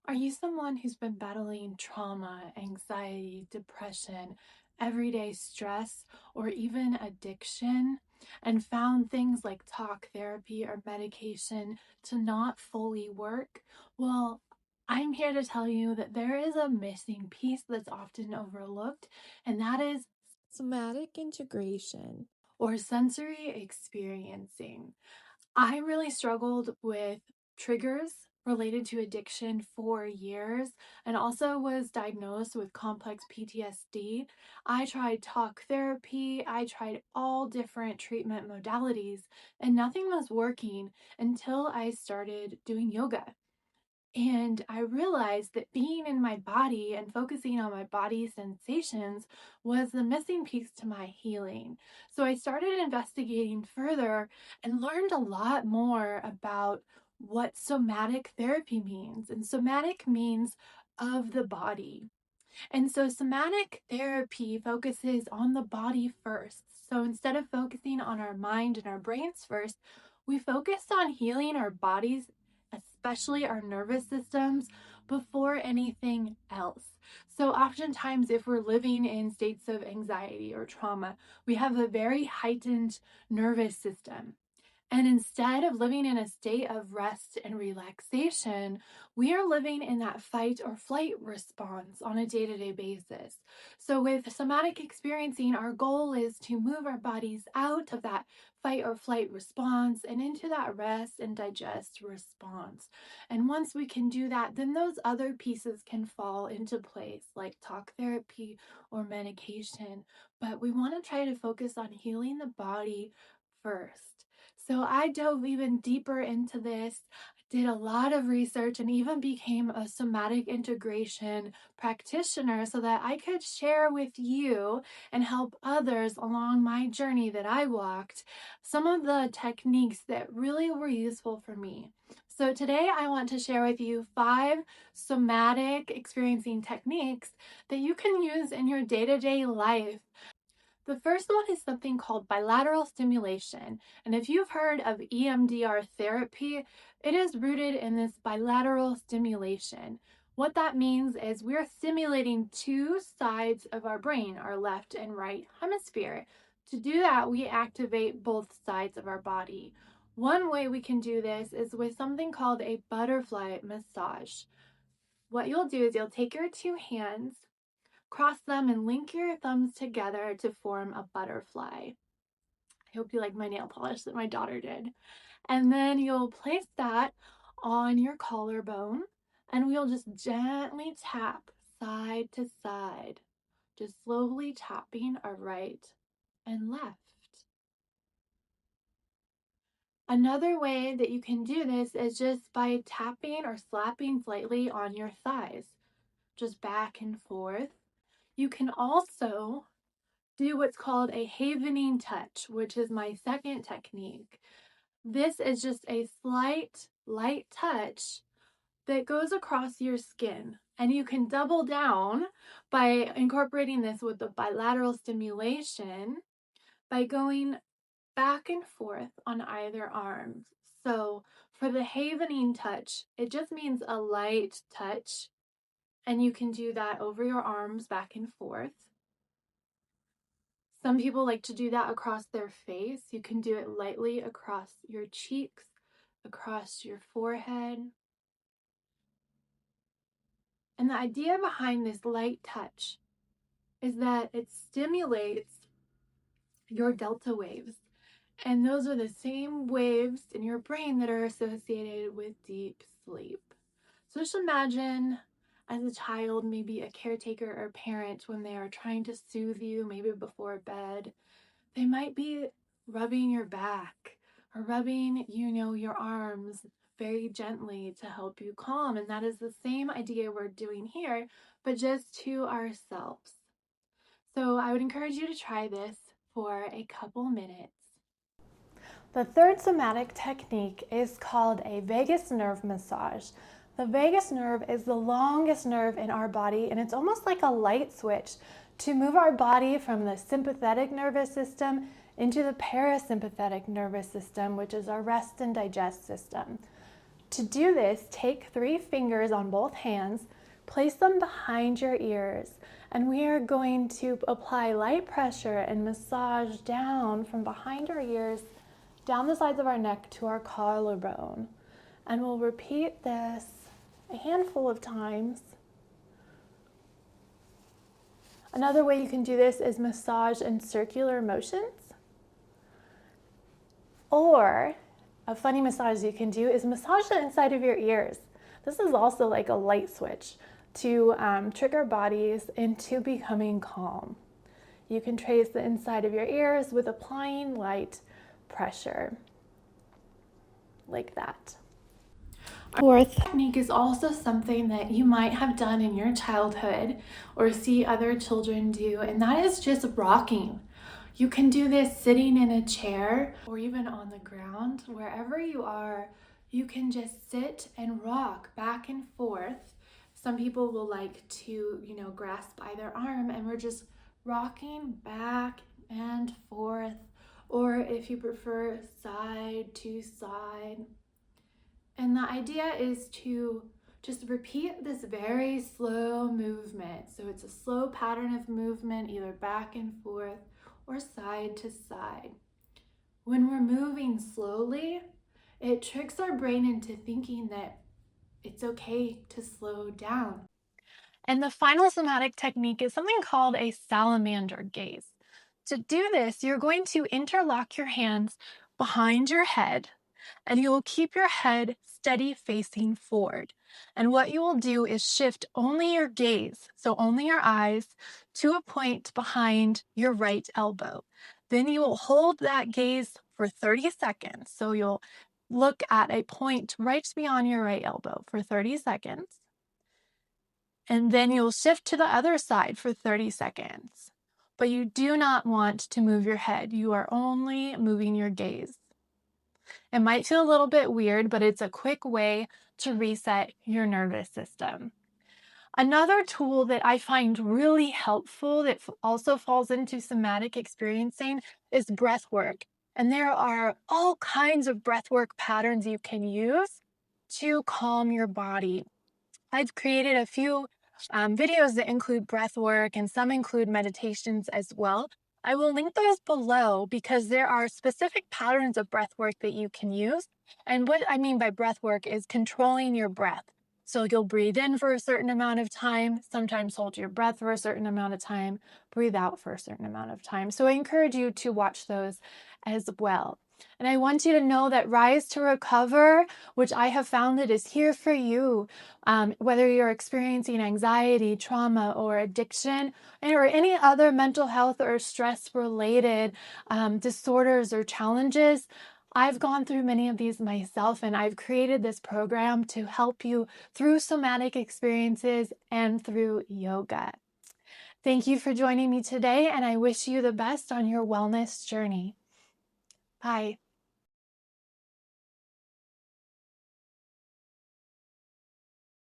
Are you someone who's been battling trauma, anxiety, depression, everyday stress, or even addiction, and found things like talk therapy or medication to not fully work? Well, I'm here to tell you that there is a missing piece that's often overlooked, and that is somatic integration or sensory experiencing. I really struggled with triggers related to addiction for years and also was diagnosed with complex PTSD. I tried talk therapy, I tried all different treatment modalities, and nothing was working until I started doing yoga. And I realized that being in my body and focusing on my body sensations was the missing piece to my healing. So I started investigating further and learned a lot more about what somatic therapy means. And somatic means of the body. And so somatic therapy focuses on the body first. So instead of focusing on our mind and our brains first, we focused on healing our bodies, especially our nervous systems, before anything else. So oftentimes, if we're living in states of anxiety or trauma, we have a very heightened nervous system. And instead of living in a state of rest and relaxation, we are living in that fight or flight response on a day to day basis. So, with somatic experiencing, our goal is to move our bodies out of that fight or flight response and into that rest and digest response. And once we can do that, then those other pieces can fall into place, like talk therapy or medication. But we want to try to focus on healing the body first. So I dove even deeper into this, did a lot of research, and even became a somatic integration practitioner so that I could share with you and help others along my journey that I walked some of the techniques that really were useful for me. So today I want to share with you 5 somatic experiencing techniques that you can use in your day-to-day life. The first one is something called bilateral stimulation. And if you've heard of EMDR therapy, it is rooted in this bilateral stimulation. What that means is we're stimulating two sides of our brain, our left and right hemisphere. To do that, we activate both sides of our body. One way we can do this is with something called a butterfly massage. What you'll do is you'll take your two hands, cross them, and link your thumbs together to form a butterfly. I hope you like my nail polish that my daughter did. And then you'll place that on your collarbone and we'll just gently tap side to side, just slowly tapping our right and left. Another way that you can do this is just by tapping or slapping slightly on your thighs, just back and forth. You can also do what's called a havening touch, which is my second technique. This is just a slight, light touch that goes across your skin. And you can double down by incorporating this with the bilateral stimulation by going back and forth on either arm. So for the havening touch, it just means a light touch, and you can do that over your arms back and forth. Some people like to do that across their face. You can do it lightly across your cheeks, across your forehead. And the idea behind this light touch is that it stimulates your delta waves. And those are the same waves in your brain that are associated with deep sleep. So just imagine as a child, maybe a caretaker or parent, when they are trying to soothe you, maybe before bed, they might be rubbing your back or rubbing, your arms very gently to help you calm. And that is the same idea we're doing here, but just to ourselves. So I would encourage you to try this for a couple minutes. The third somatic technique is called a vagus nerve massage. The vagus nerve is the longest nerve in our body, and it's almost like a light switch to move our body from the sympathetic nervous system into the parasympathetic nervous system, which is our rest and digest system. To do this, take 3 fingers on both hands, place them behind your ears, and we are going to apply light pressure and massage down from behind our ears, down the sides of our neck to our collarbone. And we'll repeat this a handful of times. Another way you can do this is massage in circular motions. Or a funny massage you can do is massage the inside of your ears. This is also like a light switch to trick our bodies into becoming calm. You can trace the inside of your ears with applying light pressure, like that. Fourth technique is also something that you might have done in your childhood or see other children do, and that is just rocking. You can do this sitting in a chair or even on the ground. Wherever you are, you can just sit and rock back and forth. Some people will like to, grasp either arm, and we're just rocking back and forth, or if you prefer, side to side. And the idea is to just repeat this very slow movement. So it's a slow pattern of movement, either back and forth or side to side. When we're moving slowly, it tricks our brain into thinking that it's okay to slow down. And the final somatic technique is something called a salamander gaze. To do this, you're going to interlock your hands behind your head, and you will keep your head steady facing forward. And what you will do is shift only your gaze, so only your eyes, to a point behind your right elbow. Then you will hold that gaze for 30 seconds. So you'll look at a point right beyond your right elbow for 30 seconds. And then you'll shift to the other side for 30 seconds. But you do not want to move your head. You are only moving your gaze. It might feel a little bit weird, but it's a quick way to reset your nervous system. Another tool that I find really helpful that also falls into somatic experiencing is breath work. And there are all kinds of breath work patterns you can use to calm your body. I've created a few videos that include breath work, and some include meditations as well. I will link those below because there are specific patterns of breath work that you can use. And what I mean by breath work is controlling your breath. So you'll breathe in for a certain amount of time, sometimes hold your breath for a certain amount of time, breathe out for a certain amount of time. So I encourage you to watch those as well. And I want you to know that Rise to Recover, which I have found it is here for you, whether you're experiencing anxiety, trauma, or addiction, or any other mental health or stress-related disorders or challenges. I've gone through many of these myself, and I've created this program to help you through somatic experiences and through yoga. Thank you for joining me today, and I wish you the best on your wellness journey. Bye.